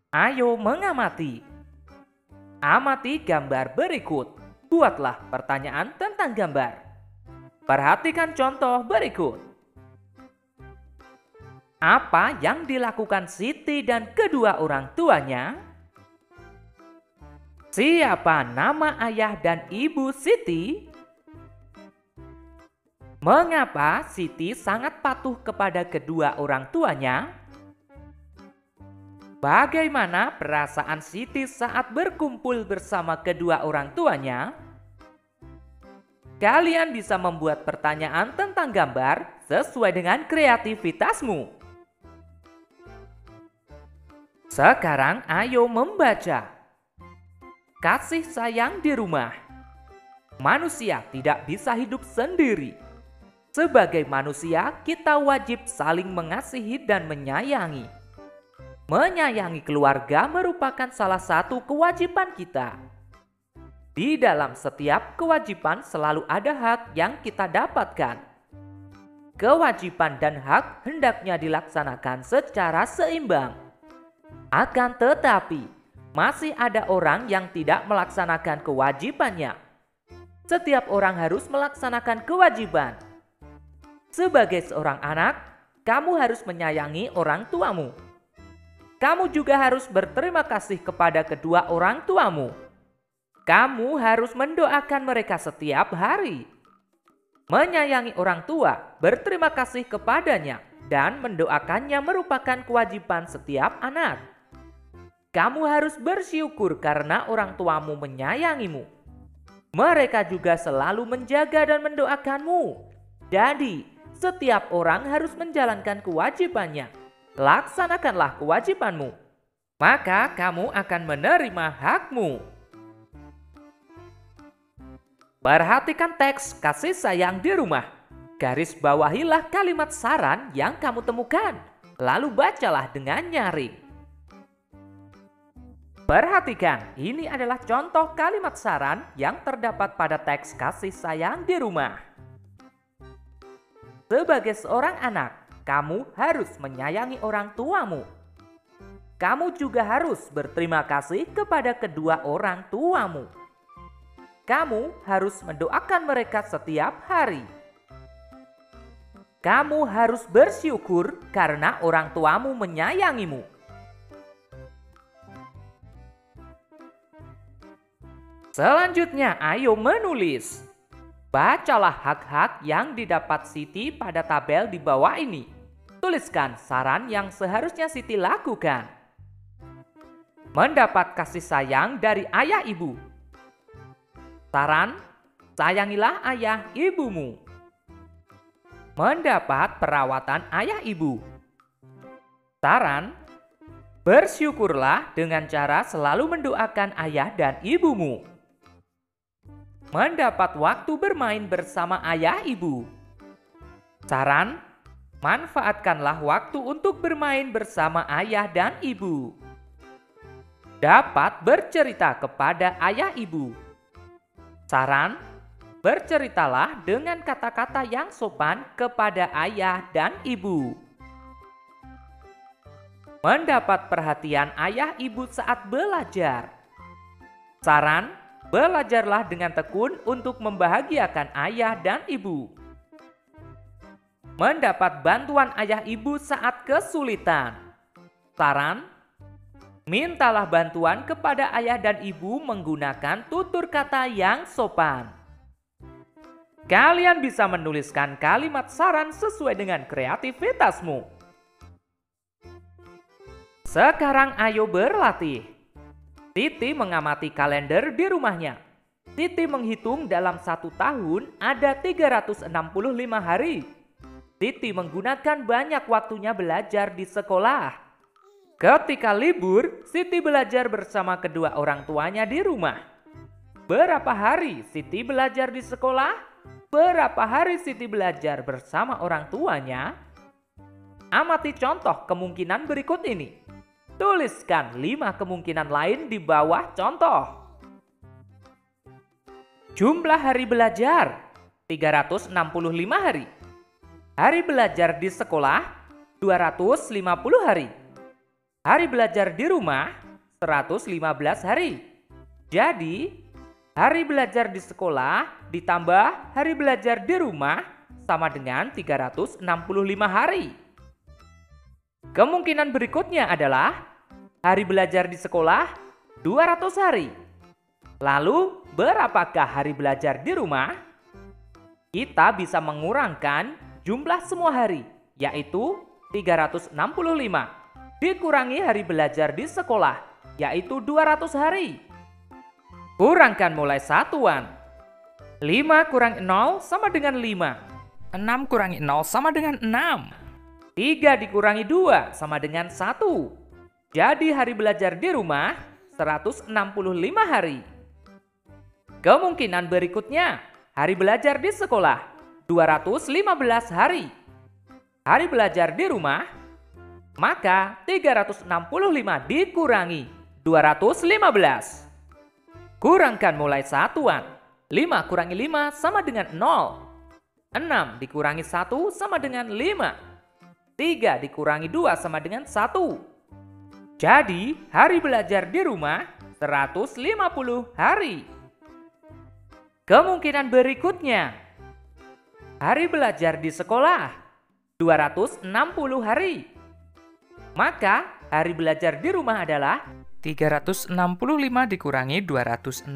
Ayo mengamati. Amati gambar berikut. Buatlah pertanyaan tentang gambar. Perhatikan contoh berikut. Apa yang dilakukan Siti dan kedua orang tuanya? Siapa nama ayah dan ibu Siti? Mengapa Siti sangat patuh kepada kedua orang tuanya? Bagaimana perasaan Siti saat berkumpul bersama kedua orang tuanya? Kalian bisa membuat pertanyaan tentang gambar sesuai dengan kreativitasmu. Sekarang ayo membaca. Kasih sayang di rumah. Manusia tidak bisa hidup sendiri. Sebagai manusia, kita wajib saling mengasihi dan menyayangi. Menyayangi keluarga merupakan salah satu kewajiban kita. Di dalam setiap kewajiban selalu ada hak yang kita dapatkan. Kewajiban dan hak hendaknya dilaksanakan secara seimbang. Akan tetapi, masih ada orang yang tidak melaksanakan kewajibannya. Setiap orang harus melaksanakan kewajiban. Sebagai seorang anak, kamu harus menyayangi orang tuamu. Kamu juga harus berterima kasih kepada kedua orang tuamu. Kamu harus mendoakan mereka setiap hari. Menyayangi orang tua, berterima kasih kepadanya, dan mendoakannya merupakan kewajiban setiap anak. Kamu harus bersyukur karena orang tuamu menyayangimu. Mereka juga selalu menjaga dan mendoakanmu. Jadi, setiap orang harus menjalankan kewajibannya. Laksanakanlah kewajibanmu, maka kamu akan menerima hakmu. Perhatikan teks kasih sayang di rumah. Garis bawahilah kalimat saran yang kamu temukan, lalu bacalah dengan nyaring. Perhatikan, ini adalah contoh kalimat saran yang terdapat pada teks kasih sayang di rumah. Sebagai seorang anak, kamu harus menyayangi orang tuamu. Kamu juga harus berterima kasih kepada kedua orang tuamu. Kamu harus mendoakan mereka setiap hari. Kamu harus bersyukur karena orang tuamu menyayangimu. Selanjutnya, ayo menulis. Bacalah hak-hak yang didapat Siti pada tabel di bawah ini. Tuliskan saran yang seharusnya Siti lakukan. Mendapat kasih sayang dari ayah ibu. Saran, sayangilah ayah ibumu. Mendapat perawatan ayah ibu. Saran, bersyukurlah dengan cara selalu mendoakan ayah dan ibumu. Mendapat waktu bermain bersama ayah ibu. Saran, manfaatkanlah waktu untuk bermain bersama ayah dan ibu. Dapat bercerita kepada ayah ibu. Saran, berceritalah dengan kata-kata yang sopan kepada ayah dan ibu. Mendapat perhatian ayah ibu saat belajar. Saran, belajarlah dengan tekun untuk membahagiakan ayah dan ibu. Mendapat bantuan ayah ibu saat kesulitan. Saran, mintalah bantuan kepada ayah dan ibu menggunakan tutur kata yang sopan. Kalian bisa menuliskan kalimat saran sesuai dengan kreativitasmu. Sekarang ayo berlatih. Titi mengamati kalender di rumahnya. Titi menghitung dalam 1 tahun ada 365 hari. Titi menggunakan banyak waktunya belajar di sekolah. Ketika libur, Siti belajar bersama kedua orang tuanya di rumah. Berapa hari Siti belajar di sekolah? Berapa hari Siti belajar bersama orang tuanya? Amati contoh kemungkinan berikut ini. Tuliskan 5 kemungkinan lain di bawah contoh. Jumlah hari belajar 365 hari. Hari belajar di sekolah 250 hari. hari belajar di rumah 115 hari. Jadi, hari belajar di sekolah ditambah hari belajar di rumah sama dengan 365 hari. Kemungkinan berikutnya adalah hari belajar di sekolah 200 hari. Lalu, berapakah hari belajar di rumah? Kita bisa mengurangkan jumlah semua hari, yaitu 365 dikurangi hari belajar di sekolah, yaitu 200 hari. Kurangkan mulai satuan. 5 kurangi 0 sama dengan 5. 6 kurangi 0 sama dengan 6. 3 dikurangi 2 sama dengan 1. Jadi hari belajar di rumah 165 hari. Kemungkinan berikutnya, hari belajar di sekolah 215 hari. Hari belajar di rumah, maka 365 dikurangi 215. Kurangkan mulai satuan. 5 kurangi 5 sama dengan 0. 6 dikurangi 1 sama dengan 5. 3 dikurangi 2 sama dengan 1. Jadi, hari belajar di rumah 150 hari. Kemungkinan berikutnya, hari belajar di sekolah 260 hari. Maka, hari belajar di rumah adalah 365 dikurangi 260.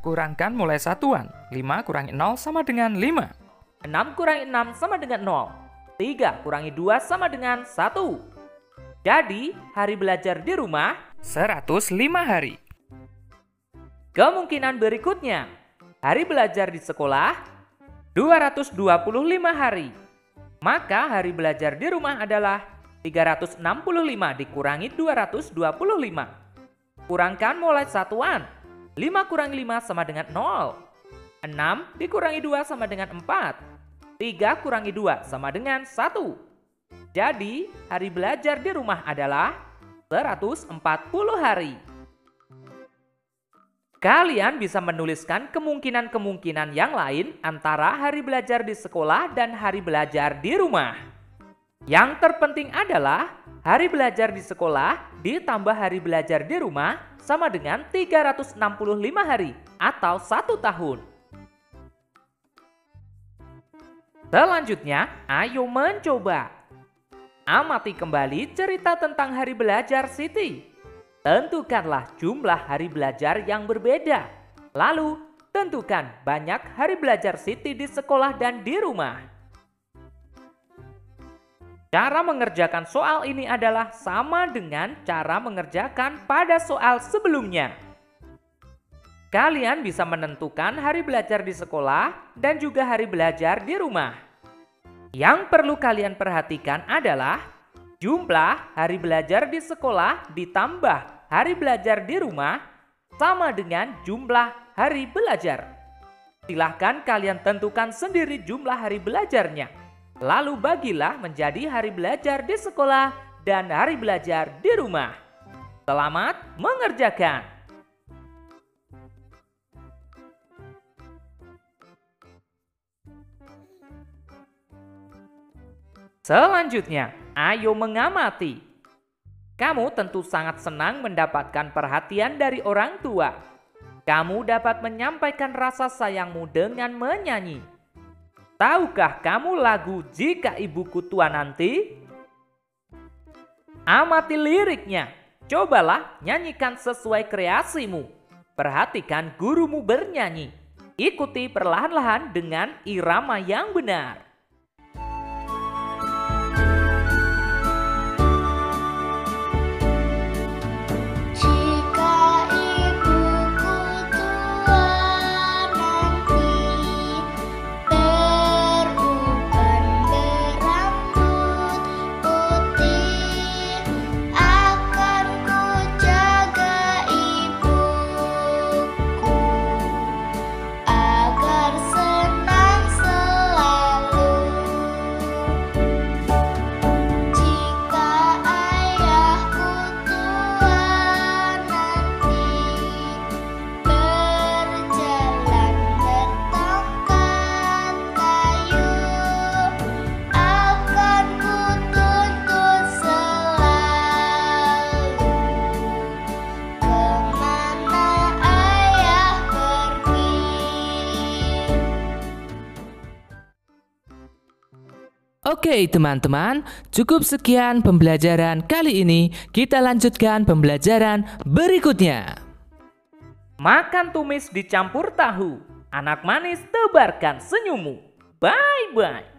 Kurangkan mulai satuan. 5 kurangi 0 sama dengan 5. 6 kurangi 6 sama dengan 0. 3 kurangi 2 sama dengan 1. Jadi, hari belajar di rumah 105 hari. Kemungkinan berikutnya, hari belajar di sekolah 225 hari. Maka hari belajar di rumah adalah 365 dikurangi 225. Kurangkan mulai satuan. 5 kurangi 5 sama dengan 0. 6 dikurangi 2 sama dengan 4. 3 kurangi 2 sama dengan 1. Jadi, hari belajar di rumah adalah 140 hari. Kalian bisa menuliskan kemungkinan-kemungkinan yang lain antara hari belajar di sekolah dan hari belajar di rumah. Yang terpenting adalah hari belajar di sekolah ditambah hari belajar di rumah sama dengan 365 hari atau 1 tahun. Selanjutnya, ayo mencoba. Amati kembali cerita tentang hari belajar Siti. Tentukanlah jumlah hari belajar yang berbeda. Lalu, tentukan banyak hari belajar Siti di sekolah dan di rumah. Cara mengerjakan soal ini adalah sama dengan cara mengerjakan pada soal sebelumnya. Kalian bisa menentukan hari belajar di sekolah dan juga hari belajar di rumah. Yang perlu kalian perhatikan adalah jumlah hari belajar di sekolah ditambah hari belajar di rumah sama dengan jumlah hari belajar. Silahkan kalian tentukan sendiri jumlah hari belajarnya. Lalu bagilah menjadi hari belajar di sekolah dan hari belajar di rumah. Selamat mengerjakan! Selanjutnya, ayo mengamati. Kamu tentu sangat senang mendapatkan perhatian dari orang tua. Kamu dapat menyampaikan rasa sayangmu dengan menyanyi. Tahukah kamu lagu Jika Ibuku Tua Nanti? Amati liriknya. Cobalah nyanyikan sesuai kreasimu. Perhatikan gurumu bernyanyi. Ikuti perlahan-lahan dengan irama yang benar. Agar senang selalu. Oke teman-teman, cukup sekian pembelajaran kali ini. Kita lanjutkan pembelajaran berikutnya. Makan tumis dicampur tahu. Anak manis tebarkan senyummu. Bye-bye.